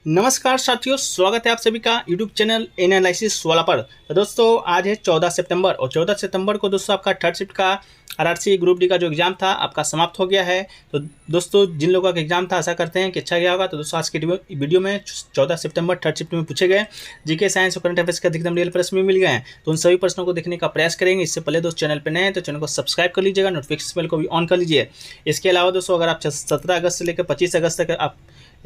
नमस्कार साथियों, स्वागत है आप सभी का यूट्यूब चैनल एनालिसिस वाला पर। तो दोस्तों आज है 14 सितंबर और 14 सितंबर को दोस्तों आपका थर्ड शिफ्ट का आरआरसी ग्रुप डी का जो एग्ज़ाम था आपका समाप्त हो गया है। तो दोस्तों जिन लोगों का एग्ज़ाम था आशा करते हैं कि अच्छा गया होगा। तो दोस्तों आज के वीडियो में 14 सितंबर थर्ड शिफ्ट में पूछे गए जीके साइंस और करंट अफेयर्स के अधिकतम रियल प्रश्न भी मिल गए हैं। तो उन सभी प्रश्नों को देखने का प्रयास करेंगे। इससे पहले दोस्तों चैनल पर नए हैं तो चैनल को सब्सक्राइब कर लीजिएगा, नोटिफिकेशन बेल को भी ऑन कर लीजिए। इसके अलावा दोस्तों अगर आप 17 अगस्त से लेकर 25 अगस्त तक आप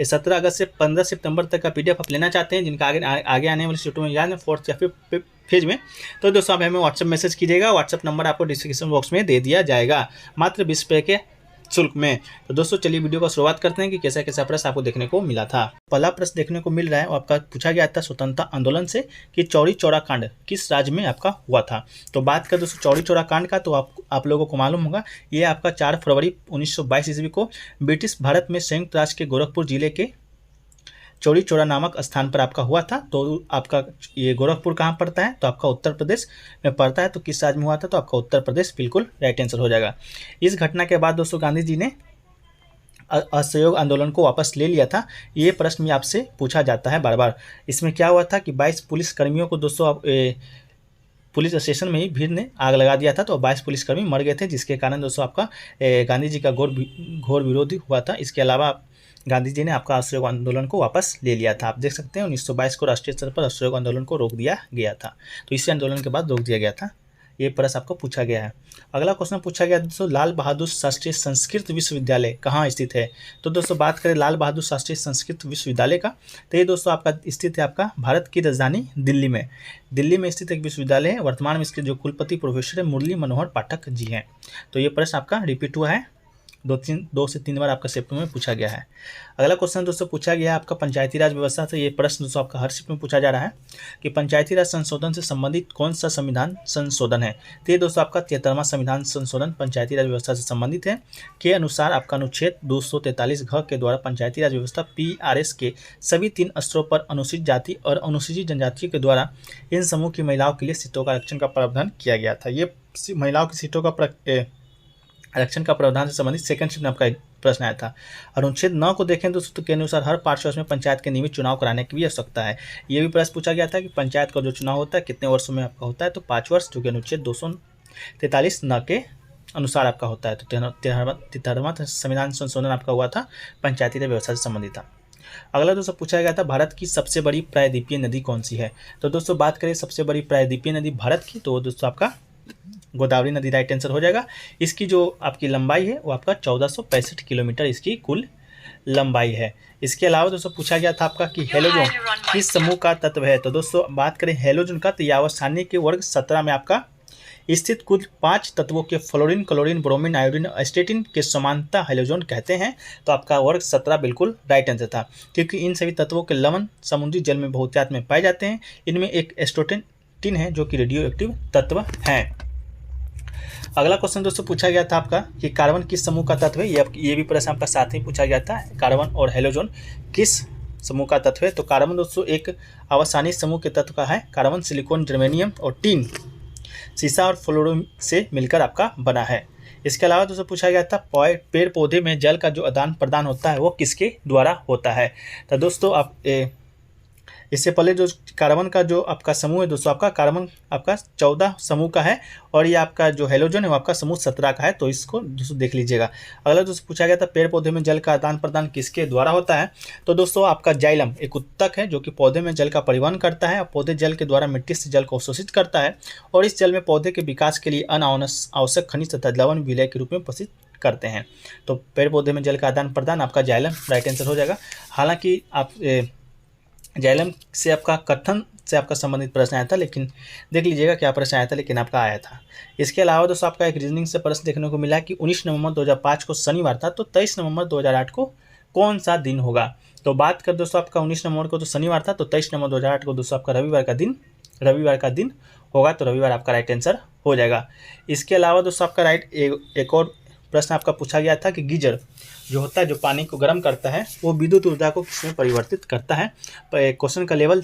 17 अगस्त से 15 सितंबर तक का पीडीएफ आप लेना चाहते हैं, जिनका आगे आने वाले शिफ्टों में याद है फोर्थ या फिर फेज में, तो दोस्तों आप हमें व्हाट्सएप मैसेज कीजिएगा। व्हाट्सएप नंबर आपको डिस्क्रिप्शन बॉक्स में दे दिया जाएगा मात्र 20 रुपये के शुल्क में। तो दोस्तों चलिए वीडियो का शुरुआत करते हैं कि कैसा कैसा प्रश्न आपको देखने को मिला था। पहला प्रश्न देखने को मिल रहा है वो आपका पूछा गया था स्वतंत्रता आंदोलन से कि चौरी चौरा कांड किस राज्य में आपका हुआ था। तो बात करें दोस्तों चौरी चौरा कांड का, तो आप लोगों को मालूम होगा ये आपका 4 फरवरी 1922 ईस्वी को ब्रिटिश भारत में संयुक्त राज्य के गोरखपुर जिले के चौरी चौरा नामक स्थान पर आपका हुआ था। तो आपका ये गोरखपुर कहाँ पड़ता है, तो आपका उत्तर प्रदेश में पड़ता है। तो किस राज्य में हुआ था, तो आपका उत्तर प्रदेश बिल्कुल राइट आंसर हो जाएगा। इस घटना के बाद दोस्तों गांधी जी ने असहयोग आंदोलन को वापस ले लिया था। ये प्रश्न भी आपसे पूछा जाता है बार बार। इसमें क्या हुआ था कि 22 पुलिस कर्मियों को दोस्तों पुलिस स्टेशन में ही भीड़ ने आग लगा दिया था। तो 22 पुलिसकर्मी मर गए थे, जिसके कारण दोस्तों आपका गांधी जी का घोर विरोध हुआ था। इसके अलावा गांधी जी ने आपका असहयोग आंदोलन को वापस ले लिया था। आप देख सकते हैं 1922 को राष्ट्रीय स्तर पर असहयोग आंदोलन को रोक दिया गया था। तो इसी आंदोलन के बाद रोक दिया गया था। ये प्रश्न आपको पूछा गया है। अगला क्वेश्चन पूछा गया दोस्तों लाल बहादुर शास्त्रीय संस्कृत विश्वविद्यालय कहाँ स्थित है। तो दोस्तों बात करें लाल बहादुर शास्त्रीय संस्कृत विश्वविद्यालय का, तो ये दोस्तों आपका स्थित है आपका भारत की राजधानी दिल्ली में। दिल्ली में स्थित एक विश्वविद्यालय है। वर्तमान में इसके जो कुलपति प्रोफेसर है मुरली मनोहर पाठक जी हैं। तो ये प्रश्न आपका रिपीट हुआ है, 2 से 3 बार आपका शिफ्ट में पूछा गया है। अगला क्वेश्चन दोस्तों पूछा गया है आपका पंचायती राज व्यवस्था से। ये प्रश्न दोस्तों आपका हर शिफ्ट में पूछा जा रहा है कि पंचायती राज संशोधन से संबंधित कौन सा संविधान संशोधन है। तो ये दोस्तों आपका 73वां संविधान संशोधन पंचायती राज व्यवस्था से संबंधित है। के अनुसार आपका अनुच्छेद 243 घ के द्वारा पंचायती राज व्यवस्था PRS के सभी 3 स्तरों पर अनुसूचित जाति और अनुसूचित जनजातियों के द्वारा इन समूह की महिलाओं के लिए सीटों का आरक्षण का प्रावधान किया गया था। ये महिलाओं की सीटों का आरक्षण का प्रावधान से संबंधित सेकंड शिफ्ट में आपका प्रश्न आया था। अनुच्छेद 9 को देखें दोस्तों के अनुसार हर 5 वर्ष में पंचायत के नियमित चुनाव कराने की भी आवश्यकता है। ये भी प्रश्न पूछा गया था कि पंचायत का जो चुनाव होता है कितने वर्षों में आपका होता है, तो 5 वर्ष, जो कि अनुच्छेद 243 न के अनुसार आपका होता है। तो 73वां संविधान संशोधन आपका हुआ था, पंचायती राज व्यवस्था से संबंधित था। अगला दोस्तों पूछा गया था भारत की सबसे बड़ी प्रायद्वीपीय नदी कौन सी है। तो दोस्तों बात करें सबसे बड़ी प्रायद्वीपीय नदी भारत की, तो दोस्तों आपका गोदावरी नदी राइट आंसर हो जाएगा। इसकी जो आपकी लंबाई है वो आपका 1465 किलोमीटर इसकी कुल लंबाई है। इसके अलावा दोस्तों पूछा गया था आपका कि हेलोजन किस समूह का तत्व है। तो दोस्तों बात करें हेलोजन का, तो यावसानी के वर्ग 17 में आपका स्थित कुल 5 तत्वों के फ्लोरीन, क्लोरीन, ब्रोमीन, आयोडीन, एस्टेटिन के समानता हेलोजन कहते हैं। तो आपका वर्ग 17 बिल्कुल राइट आंसर था, क्योंकि इन सभी तत्वों के लवण समुद्री जल में बहुतायत में पाए जाते हैं। इनमें एक एस्टेटिन है जो कि रेडियो एक्टिव तत्व है। अगला क्वेश्चन दोस्तों पूछा गया था आपका कि कार्बन किस समूह का तत्व है। ये भी प्रश्न आपका साथ ही पूछा गया था, कार्बन और हेलोजन किस समूह का तत्व है। तो कार्बन दोस्तों एक आवासानी समूह के तत्व का है। कार्बन सिलिकॉन, जर्मेनियम और टीन सीसा और फ्लोरीन से मिलकर आपका बना है। इसके अलावा दोस्तों पूछा गया था पेड़ पौधे में जल का जो आदान प्रदान होता है वो किसके द्वारा होता है। तो दोस्तों आप इससे पहले जो कार्बन का जो आपका समूह है दोस्तों आपका कार्बन आपका 14 समूह का है और ये आपका जो हेलोजन है वो आपका समूह 17 का है। तो इसको दोस्तों देख लीजिएगा। अगला दोस्तों पूछा गया था पेड़ पौधे में जल का आदान प्रदान किसके द्वारा होता है। तो दोस्तों आपका जाइलम एक उत्तक है जो कि पौधे में जल का परिवहन करता है। पौधे जल के द्वारा मिट्टी से जल को अवशोषित करता है और इस जल में पौधे के विकास के लिए अनावश्यक खनिज तथा लवण विलय के रूप में प्रसिद्ध करते हैं। तो पेड़ पौधे में जल का आदान प्रदान आपका जाइलम राइट आंसर हो जाएगा। हालांकि आप जाइलम से आपका कथन से आपका संबंधित प्रश्न आया था, लेकिन देख लीजिएगा क्या प्रश्न आया था, लेकिन आपका आया था। इसके अलावा दोस्तों आपका एक रीजनिंग से प्रश्न देखने को मिला कि 19 नवंबर 2005 को शनिवार था, तो 23 नवंबर 2008 को कौन सा दिन होगा। तो बात कर दोस्तों आपका 19 नवंबर को तो शनिवार था, तो 23 नवंबर 2008 को दोस्तों आपका रविवार का दिन होगा। तो रविवार आपका राइट आंसर हो जाएगा। इसके अलावा दोस्तों आपका एक और प्रश्न आपका पूछा गया था कि गीजर जो होता है जो पानी को गर्म करता है वो विद्युत ऊर्जा को किसमें परिवर्तित करता है। क्वेश्चन का लेवल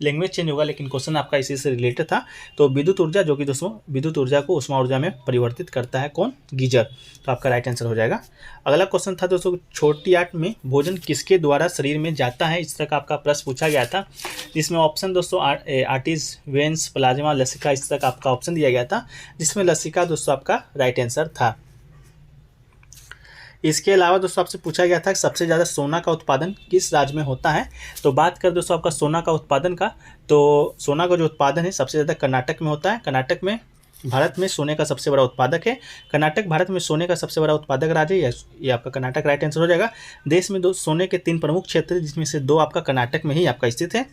लैंग्वेज चेंज होगा, लेकिन क्वेश्चन आपका इसी से रिलेटेड था। तो विद्युत ऊर्जा, जो कि दोस्तों विद्युत ऊर्जा को उष्मा ऊर्जा में परिवर्तित करता है कौन? गीजर। तो आपका राइट आंसर हो जाएगा। अगला क्वेश्चन था दोस्तों, छोटी आंत में भोजन किसके द्वारा शरीर में जाता है? इस तरह का आपका प्रश्न पूछा गया था, जिसमें ऑप्शन दोस्तों आर्टरीज, वेन्स, प्लाज्मा, लसिका, इस तरह का आपका ऑप्शन दिया गया था, जिसमें लसिका दोस्तों आपका राइट आंसर था। इसके अलावा दोस्तों आपसे पूछा गया था कि सबसे ज़्यादा सोना का उत्पादन किस राज्य में होता है? तो बात करें दोस्तों आपका सोना का उत्पादन का, तो सोना का जो उत्पादन है सबसे ज़्यादा कर्नाटक में होता है। कर्नाटक में भारत में सोने का सबसे बड़ा उत्पादक है। कर्नाटक भारत में सोने का सबसे बड़ा उत्पादक राज्य है, ये आपका कर्नाटक राइट आंसर हो जाएगा। देश में सोने के 3 प्रमुख क्षेत्र, जिसमें से 2 आपका कर्नाटक में ही आपका स्थित है।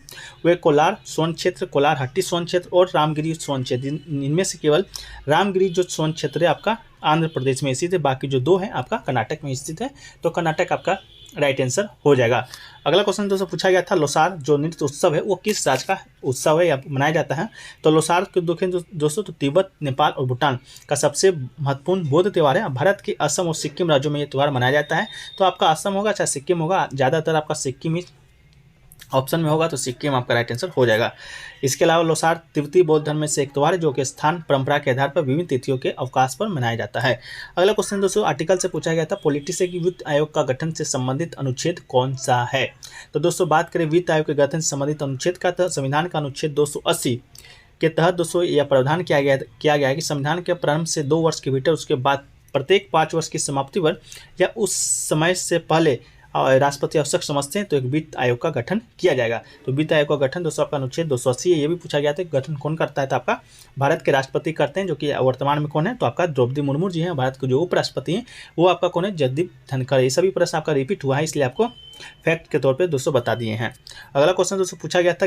वे कोलार स्वर्ण क्षेत्र, कोलार हट्टी स्वर्ण क्षेत्र और रामगिरी स्वर्ण क्षेत्र। इनमें से केवल रामगिरी जो स्वर्ण क्षेत्र है आपका आंध्र प्रदेश में स्थित है, बाकी जो 2 हैं आपका कर्नाटक में स्थित है। तो कर्नाटक आपका राइट आंसर हो जाएगा। अगला क्वेश्चन दोस्तों पूछा गया था, लोसार जो नृत्य उत्सव है वो किस राज्य का उत्सव है या मनाया जाता है? तो लोसार के देखें दोस्तों तो तिब्बत, नेपाल और भूटान का सबसे महत्वपूर्ण बौद्ध त्यौहार है। भारत के असम और सिक्किम राज्यों में ये त्यौहार मनाया जाता है। तो आपका असम होगा चाहे सिक्किम होगा, ज़्यादातर आपका सिक्किम ही ऑप्शन में होगा, तो सिक्किम आपका राइट आंसर हो जाएगा। इसके अलावा लोसार तिब्बती बौद्ध धर्म में से एक त्यौहार है, जो कि स्थान परंपरा के आधार पर विभिन्न तिथियों के अवकाश पर मनाया जाता है। अगला क्वेश्चन दोस्तों आर्टिकल से पूछा गया था, पॉलिटी से वित्त आयोग का गठन से संबंधित अनुच्छेद कौन सा है? तो दोस्तों बात करें वित्त आयोग के गठन से संबंधित अनुच्छेद का, तो संविधान का अनुच्छेद 280 के तहत दोस्तों यह प्रावधान किया गया है कि संविधान के प्रारंभ से 2 वर्ष के भीतर, उसके बाद प्रत्येक 5 वर्ष की समाप्ति पर या उस समय से पहले राष्ट्रपति आवश्यक समझते हैं तो एक वित्त आयोग का गठन किया जाएगा। तो वित्त आयोग का गठन दोस्तों आपका अनुच्छेद 280 है। ये भी पूछा गया था गठन कौन करता है? तो आपका भारत के राष्ट्रपति करते हैं, जो कि वर्तमान में कौन है? तो आपका द्रौपदी मुर्मू जी हैं। भारत के जो उपराष्ट्रपति हैं वो आपका कौन है? जगदीप धनखड़। ये सभी प्रश्न आपका रिपीट हुआ है, इसलिए आपको फैक्ट के तौर पर दोस्तों बता दिए हैं। अगला क्वेश्चन दोस्तों पूछा गया था,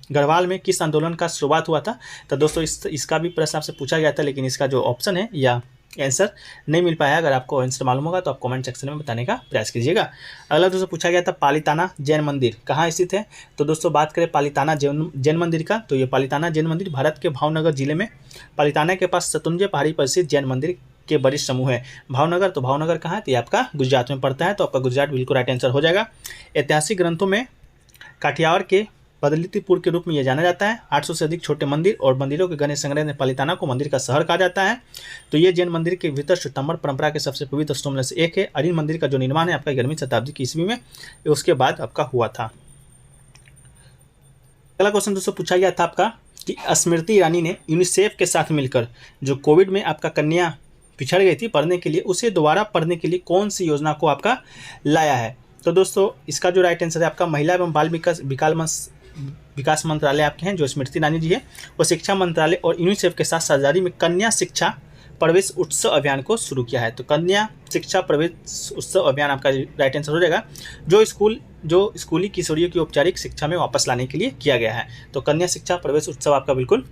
गढ़वाल में किस आंदोलन का शुरुआत हुआ था? तो दोस्तों इसका भी प्रश्न आपसे पूछा गया था, लेकिन इसका जो ऑप्शन है या आंसर नहीं मिल पाया। अगर आपको आंसर मालूम होगा तो आप कमेंट सेक्शन में बताने का प्रयास कीजिएगा। अगला दोस्तों पूछा गया था, पालिताना जैन मंदिर कहाँ स्थित है? तो दोस्तों बात करें पालिताना जैन मंदिर का, तो ये पालिताना जैन मंदिर भारत के भावनगर जिले में पालिताना के पास शतुंजय पहाड़ी पर स्थित जैन मंदिर के वरिष्ठ समूह है। भावनगर, तो भावनगर कहाँ है? तो ये आपका गुजरात में पड़ता है। तो आपका गुजरात बिल्कुल राइट आंसर हो जाएगा। ऐतिहासिक ग्रंथों में काठियावाड़ के बदलितीपुर के रूप में यह जाना जाता है। 800 से अधिक छोटे मंदिर और मंदिरों के घने संग्रह ने पालिताना को मंदिर का शहर कहा जाता है। तो ये जैन मंदिर के भीतर श्वेतांबर परंपरा के सबसे पवित्र स्थलों में से एक है। अरिन मंदिर का जो निर्माण है आपका 11वीं शताब्दी की ईस्वी में उसके बाद आपका हुआ था। अगला क्वेश्चन दोस्तों पूछा गया था आपका कि स्मृति ईरानी ने यूनिसेफ के साथ मिलकर जो कोविड में आपका कन्या पिछड़ गई थी पढ़ने के लिए, उसे दोबारा पढ़ने के लिए कौन सी योजना को आपका लाया है? तो दोस्तों इसका जो राइट आंसर है आपका महिला एवं बाल विकास मंत्रालय आपके हैं, जो स्मृति ईरानी जी है, वो शिक्षा मंत्रालय और यूनिसेफ के साथ साझेदारी में कन्या शिक्षा प्रवेश उत्सव अभियान को शुरू किया है। तो कन्या शिक्षा प्रवेश उत्सव अभियान आपका राइट आंसर हो जाएगा, जो स्कूली किशोरियों की औपचारिक शिक्षा में वापस लाने के लिए किया गया है। तो कन्या शिक्षा प्रवेश उत्सव आपका बिल्कुल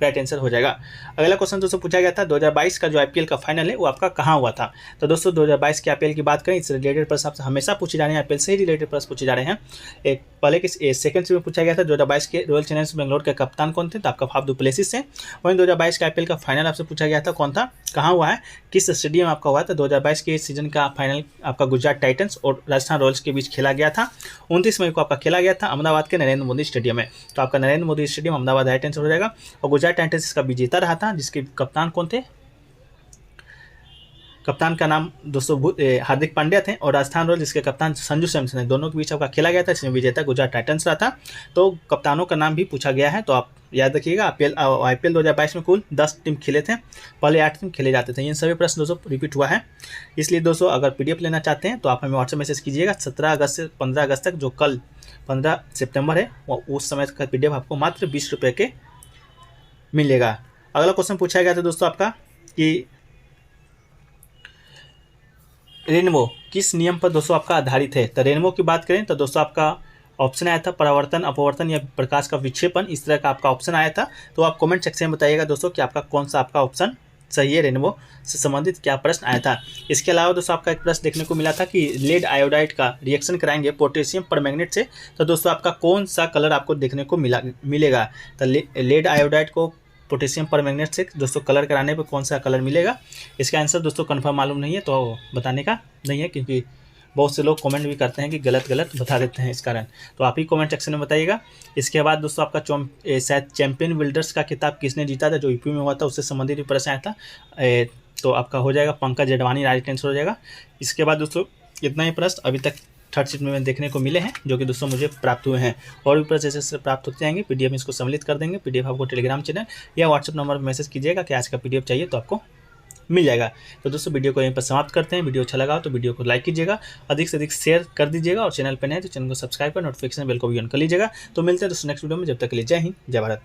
राइट आंसर हो जाएगा। अगला क्वेश्चन दोस्तों पूछा गया था 2022 का जो आईपीएल का फाइनल है वो आपका कहाँ हुआ था? तो दोस्तों 2022 के आईपीएल की बात करें, इससे रिलेटेड प्रश्न आपसे हमेशा पूछे जा रहे हैं, आईपीएल से ही रिलेटेड प्रश्न पूछे जा रहे हैं। एक पहले के सेकंड में पूछा गया था 2022 के रॉयल चैलेंजर्स बेंगलोर के कप्तान कौन थे? तो आपका फाफ डु प्लेसिस है। वहीं 2022 के आईपीएल का फाइनल आपसे पूछा गया था कौन था, कहाँ हुआ है, किस स्टेडियम आपका हुआ था? 2022 के सीजन का फाइनल आपका गुजरात टाइटंस और राजस्थान रॉयल्स के बीच खेला गया था। 29 मई को आपका खेला गया था अहमदाबाद के नरेंद्र मोदी स्टेडियम में। तो आपका Narendra Modi stadium Ahmedabad right answer हो जाएगा। और गुजरात टाइटंस इसका विजेता रहा था, जिसके कप्तान कौन थे? कप्तान का नाम दोस्तों हार्दिक पांड्या थे। और राजस्थान रॉयल्स जिसके कप्तान संजू सैमसन है, दोनों के बीच आपका खेला गया था, इसमें विजेता गुजरात टाइटंस रहा था। तो कप्तानों का नाम भी पूछा गया है, तो आप याद रखिएगा। आईपीएल 2022 में कुल 10 टीम खेले थे, पहले 8 टीम खेले जाते थे। ये सभी प्रश्न दोस्तों रिपीट हुआ है। इसलिए दोस्तों अगर पीडीएफ लेना चाहते हैं तो आप हमें व्हाट्सएप मैसेज कीजिएगा। 17 अगस्त से 15 अगस्त तक, जो कल 15 सितंबर है, उस समय का पीडीएफ आपको मात्र 20 रुपये के मिलेगा। अगला क्वेश्चन पूछा गया था दोस्तों आपका कि रेनबो किस नियम पर दोस्तों आपका आधारित है? तो रेनबो की बात करें तो दोस्तों आपका ऑप्शन आया था परावर्तन, अपवर्तन या प्रकाश का विक्षेपण, इस तरह का आपका ऑप्शन आया था। तो आप कमेंट सेक्शन में बताइएगा दोस्तों कि आपका कौन सा आपका ऑप्शन सही है, रेनबो से संबंधित क्या प्रश्न आया था। इसके अलावा दोस्तों आपका एक प्रश्न देखने को मिला था कि लेड आयोडाइड का रिएक्शन कराएंगे पोटेशियम परमैंगनेट से, तो दोस्तों आपका कौन सा कलर आपको देखने को मिलेगा? तो लेड आयोडाइड को पोटेशियम परमैंगनेट से दोस्तों कलर कराने पर कौन सा कलर मिलेगा? इसका आंसर दोस्तों कन्फर्म मालूम नहीं है, तो बताने का नहीं है, क्योंकि बहुत से लोग कमेंट भी करते हैं कि गलत गलत बता देते हैं, इस कारण तो आप ही कमेंट सेक्शन में बताइएगा। इसके बाद दोस्तों आपका शायद चैंपियन बिल्डर्स का किताब किसने जीता था, जो यूपी में हुआ था, उससे संबंधित भी प्रश्न आया था। तो आपका हो जाएगा पंकज एडवाणी, राइट आंसर हो जाएगा। इसके बाद दोस्तों इतना ही प्रश्न अभी तक थर्ड शिफ्ट में देखने को मिले हैं, जो कि दोस्तों मुझे प्राप्त हुए हैं। और भी प्रश्न जैसे प्राप्त होते जाएंगे, पीडीएफ में इसको सम्मिलित कर देंगे। पीडीएफ आपको टेलीग्राम चैनल या व्हाट्सएप नंबर पर मैसेज कीजिएगा कि आज का पीडीएफ चाहिए, तो आपको मिल जाएगा। तो दोस्तों वीडियो को यहीं पर समाप्त करते हैं। वीडियो अच्छा लगा तो वीडियो को लाइक कीजिएगा, अधिक से अधिक शेयर कर दीजिएगा, और चैनल पर नए तो चैनल को सब्सक्राइब कर नोटिफिकेशन बेल को भी ऑन कर लीजिएगा। तो मिलते हैं दोस्तों नेक्स्ट वीडियो में, जब तक के लिए जय हिंद, जय भारत।